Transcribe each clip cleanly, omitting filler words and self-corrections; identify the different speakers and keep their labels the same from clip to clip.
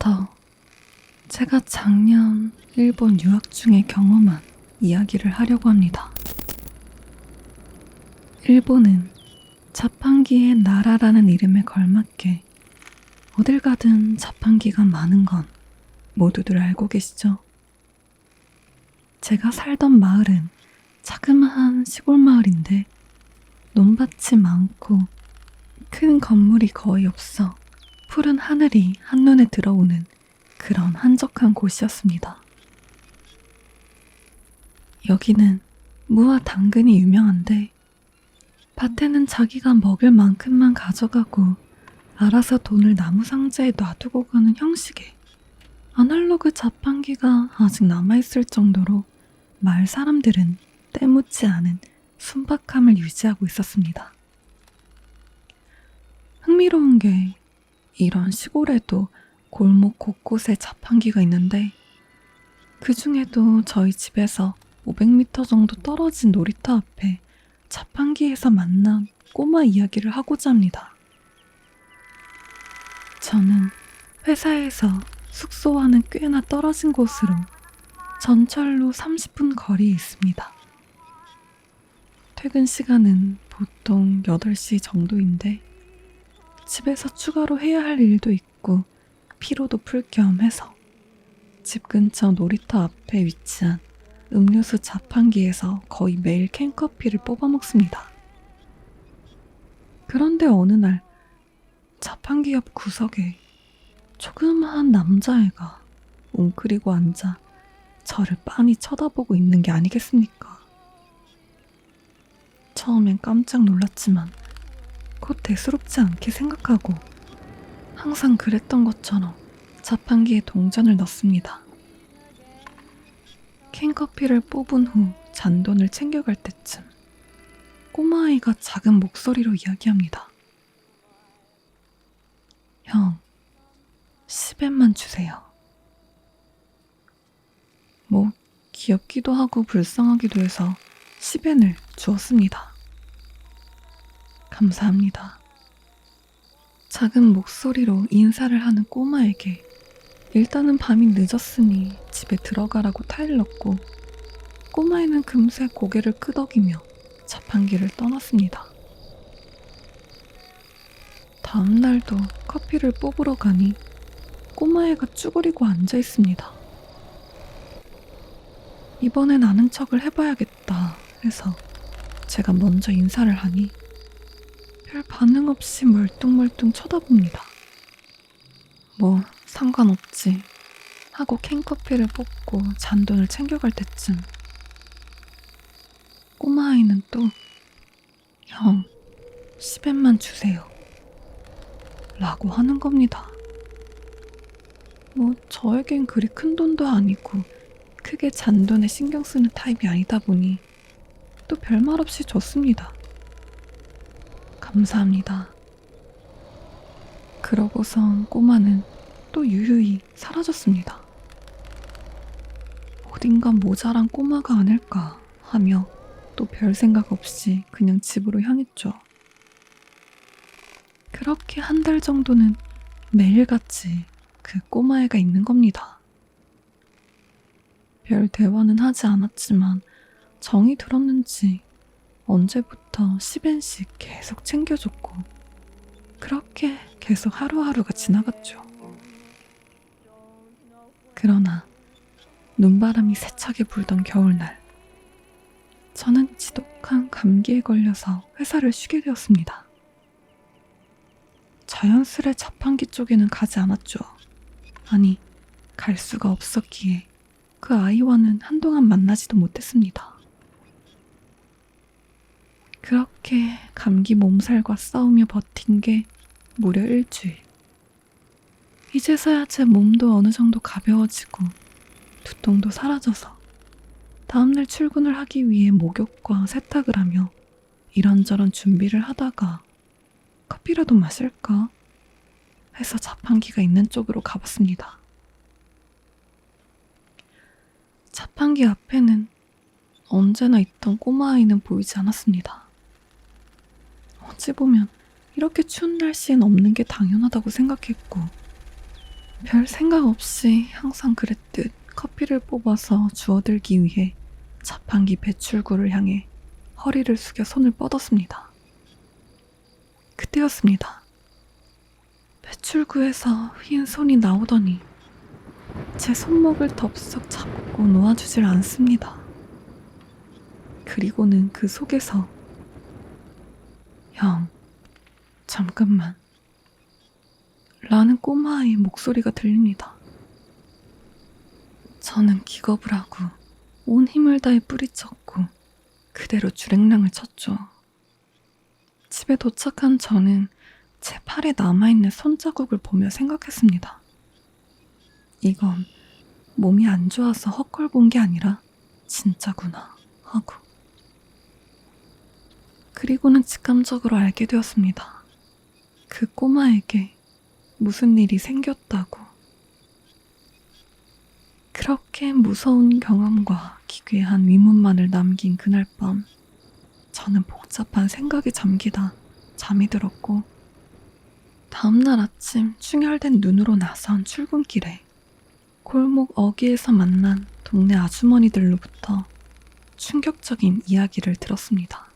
Speaker 1: 오늘부터 제가 작년 일본 유학 중에 경험한 이야기를 하려고 합니다. 일본은 자판기의 나라라는 이름에 걸맞게 어딜 가든 자판기가 많은 건 모두들 알고 계시죠? 제가 살던 마을은 자그마한 시골 마을인데 논밭이 많고 큰 건물이 거의 없어 푸른 하늘이 한눈에 들어오는 그런 한적한 곳이었습니다. 여기는 무와 당근이 유명한데 밭에는 자기가 먹을 만큼만 가져가고 알아서 돈을 나무 상자에 놔두고 가는 형식의 아날로그 자판기가 아직 남아있을 정도로 마을 사람들은 때묻지 않은 순박함을 유지하고 있었습니다. 흥미로운 게 이런 시골에도 골목 곳곳에 자판기가 있는데 그 중에도 저희 집에서 500m 정도 떨어진 놀이터 앞에 자판기에서 만난 꼬마 이야기를 하고자 합니다. 저는 회사에서 숙소와는 꽤나 떨어진 곳으로 전철로 30분 거리에 있습니다. 퇴근 시간은 보통 8시 정도인데 집에서 추가로 해야 할 일도 있고 피로도 풀 겸 해서 집 근처 놀이터 앞에 위치한 음료수 자판기에서 거의 매일 캔커피를 뽑아 먹습니다. 그런데 어느 날 자판기 옆 구석에 조그마한 남자애가 웅크리고 앉아 저를 빤히 쳐다보고 있는 게 아니겠습니까? 처음엔 깜짝 놀랐지만 곧 대수롭지 않게 생각하고 항상 그랬던 것처럼 자판기에 동전을 넣습니다. 캔커피를 뽑은 후 잔돈을 챙겨갈 때쯤 꼬마아이가 작은 목소리로 이야기합니다. 형, 10엔만 주세요. 뭐 귀엽기도 하고 불쌍하기도 해서 10엔을 주었습니다. 감사합니다. 작은 목소리로 인사를 하는 꼬마에게 일단은 밤이 늦었으니 집에 들어가라고 타일렀고 꼬마애는 금세 고개를 끄덕이며 자판기를 떠났습니다. 다음 날도 커피를 뽑으러 가니 꼬마애가 쭈그리고 앉아 있습니다. 이번엔 아는 척을 해봐야겠다 해서 제가 먼저 인사를 하니 별 반응 없이 멀뚱멀뚱 쳐다봅니다. 뭐 상관없지 하고 캔커피를 뽑고 잔돈을 챙겨갈 때쯤 꼬마아이는 또 형, 10엔만 주세요 라고 하는 겁니다. 뭐 저에겐 그리 큰 돈도 아니고 크게 잔돈에 신경 쓰는 타입이 아니다 보니 또 별말 없이 줬습니다. 감사합니다. 그러고선 꼬마는 또 유유히 사라졌습니다. 어딘가 모자란 꼬마가 아닐까 하며 또 별 생각 없이 그냥 집으로 향했죠. 그렇게 한 달 정도는 매일같이 그 꼬마애가 있는 겁니다. 별 대화는 하지 않았지만 정이 들었는지 언제부터 10엔씩 계속 챙겨줬고 그렇게 계속 하루하루가 지나갔죠. 그러나 눈바람이 세차게 불던 겨울날 저는 지독한 감기에 걸려서 회사를 쉬게 되었습니다. 자연스레 자판기 쪽에는 가지 않았죠. 아니, 갈 수가 없었기에 그 아이와는 한동안 만나지도 못했습니다. 그렇게 감기 몸살과 싸우며 버틴 게 무려 일주일. 이제서야 제 몸도 어느 정도 가벼워지고 두통도 사라져서 다음날 출근을 하기 위해 목욕과 세탁을 하며 이런저런 준비를 하다가 커피라도 마실까 해서 자판기가 있는 쪽으로 가봤습니다. 자판기 앞에는 언제나 있던 꼬마아이는 보이지 않았습니다. 어찌 보면 이렇게 추운 날씨엔 없는 게 당연하다고 생각했고 별 생각 없이 항상 그랬듯 커피를 뽑아서 주워들기 위해 자판기 배출구를 향해 허리를 숙여 손을 뻗었습니다. 그때였습니다. 배출구에서 흰 손이 나오더니 제 손목을 덥석 잡고 놓아주질 않습니다. 그리고는 그 속에서 형, 잠깐만 라는 꼬마아이의 목소리가 들립니다. 저는 기겁을 하고 온 힘을 다해 뿌리쳤고 그대로 주랭랑을 쳤죠. 집에 도착한 저는 제 팔에 남아있는 손자국을 보며 생각했습니다. 이건 몸이 안 좋아서 헛걸본 게 아니라 진짜구나 하고. 그리고는 직감적으로 알게 되었습니다. 그 꼬마에게 무슨 일이 생겼다고. 그렇게 무서운 경험과 기괴한 위문만을 남긴 그날 밤, 저는 복잡한 생각에 잠기다 잠이 들었고, 다음날 아침 충혈된 눈으로 나선 출근길에 골목 어귀에서 만난 동네 아주머니들로부터 충격적인 이야기를 들었습니다.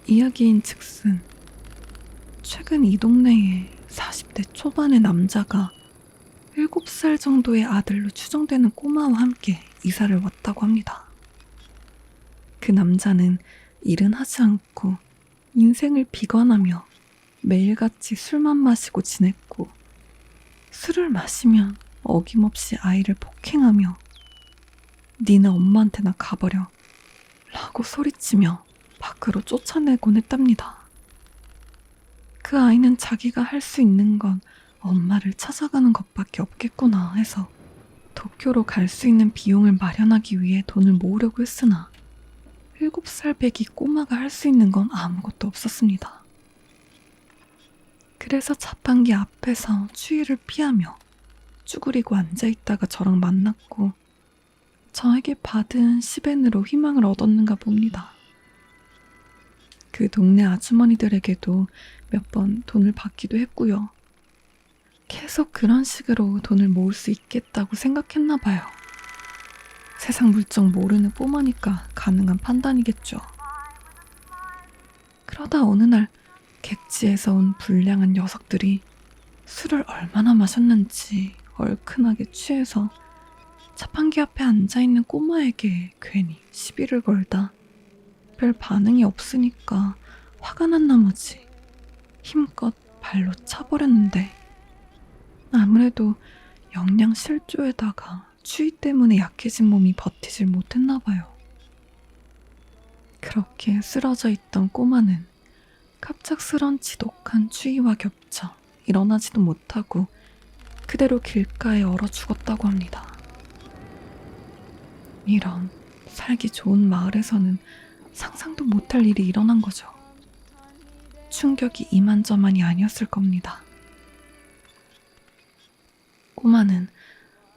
Speaker 1: 이야기인 즉슨 최근 이 동네에 40대 초반의 남자가 7살 정도의 아들로 추정되는 꼬마와 함께 이사를 왔다고 합니다. 그 남자는 일은 하지 않고 인생을 비관하며 매일같이 술만 마시고 지냈고, 술을 마시면 어김없이 아이를 폭행하며 니네 엄마한테나 가버려 라고 소리치며 밖으로 쫓아내곤 했답니다. 그 아이는 자기가 할 수 있는 건 엄마를 찾아가는 것밖에 없겠구나 해서 도쿄로 갈 수 있는 비용을 마련하기 위해 돈을 모으려고 했으나 7살 배기 꼬마가 할 수 있는 건 아무것도 없었습니다. 그래서 자판기 앞에서 추위를 피하며 쭈그리고 앉아있다가 저랑 만났고 저에게 받은 10엔으로 희망을 얻었는가 봅니다. 그 동네 아주머니들에게도 몇 번 돈을 받기도 했고요. 계속 그런 식으로 돈을 모을 수 있겠다고 생각했나 봐요. 세상 물정 모르는 꼬마니까 가능한 판단이겠죠. 그러다 어느 날 객지에서 온 불량한 녀석들이 술을 얼마나 마셨는지 얼큰하게 취해서 자판기 앞에 앉아있는 꼬마에게 괜히 시비를 걸다 별 반응이 없으니까 화가 난 나머지 힘껏 발로 차버렸는데, 아무래도 영양실조에다가 추위 때문에 약해진 몸이 버티질 못했나 봐요. 그렇게 쓰러져 있던 꼬마는 갑작스런 지독한 추위와 겹쳐 일어나지도 못하고 그대로 길가에 얼어 죽었다고 합니다. 이런 살기 좋은 마을에서는 상상도 못할 일이 일어난 거죠. 충격이 이만저만이 아니었을 겁니다. 꼬마는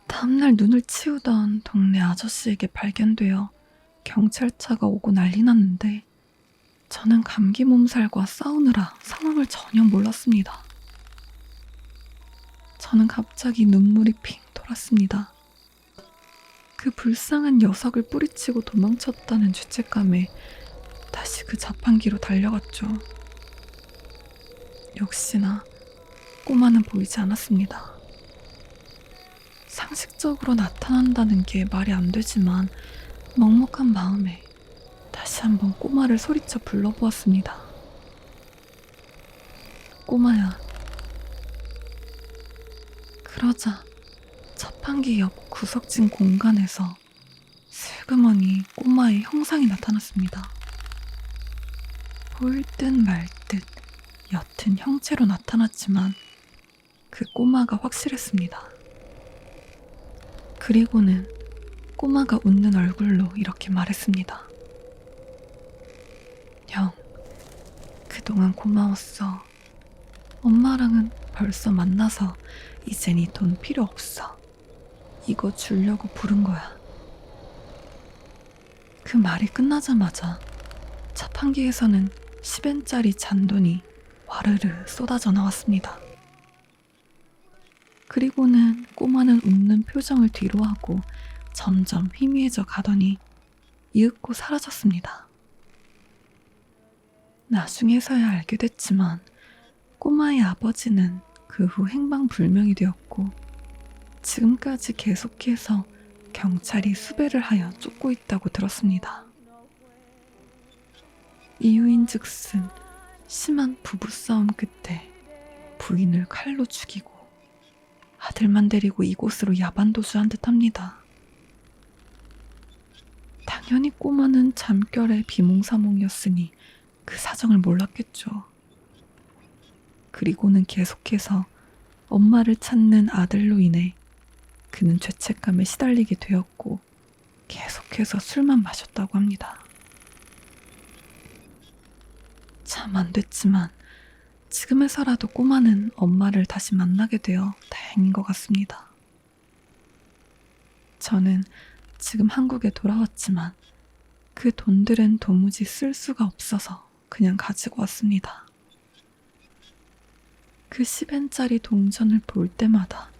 Speaker 1: 다음날 눈을 치우던 동네 아저씨에게 발견되어 경찰차가 오고 난리 났는데, 저는 감기 몸살과 싸우느라 상황을 전혀 몰랐습니다. 저는 갑자기 눈물이 핑 돌았습니다. 그 불쌍한 녀석을 뿌리치고 도망쳤다는 죄책감에 다시 그 자판기로 달려갔죠. 역시나 꼬마는 보이지 않았습니다. 상식적으로 나타난다는 게 말이 안 되지만 먹먹한 마음에 다시 한번 꼬마를 소리쳐 불러보았습니다. 꼬마야. 그러자 자판기 옆 구석진 공간에서 슬그머니 꼬마의 형상이 나타났습니다. 보일 듯 말 듯 옅은 형체로 나타났지만 그 꼬마가 확실했습니다. 그리고는 꼬마가 웃는 얼굴로 이렇게 말했습니다. 형, 그동안 고마웠어. 엄마랑은 벌써 만나서 이젠 이 돈 필요 없어. 이거 주려고 부른 거야. 그 말이 끝나자마자 자판기에서는 10엔짜리 잔돈이 와르르 쏟아져 나왔습니다. 그리고는 꼬마는 웃는 표정을 뒤로하고 점점 희미해져 가더니 이윽고 사라졌습니다. 나중에서야 알게 됐지만 꼬마의 아버지는 그 후 행방불명이 되었고 지금까지 계속해서 경찰이 수배를 하여 쫓고 있다고 들었습니다. 이유인즉슨 심한 부부싸움 끝에 부인을 칼로 죽이고 아들만 데리고 이곳으로 야반도주한 듯합니다. 당연히 꼬마는 잠결에 비몽사몽이었으니 그 사정을 몰랐겠죠. 그리고는 계속해서 엄마를 찾는 아들로 인해 그는 죄책감에 시달리게 되었고 계속해서 술만 마셨다고 합니다. 참 안 됐지만 지금에서라도 꼬마는 엄마를 다시 만나게 되어 다행인 것 같습니다. 저는 지금 한국에 돌아왔지만 그 돈들은 도무지 쓸 수가 없어서 그냥 가지고 왔습니다. 그 10엔짜리 동전을 볼 때마다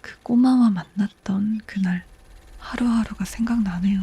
Speaker 1: 그 꼬마와 만났던 그날 하루하루가 생각나네요.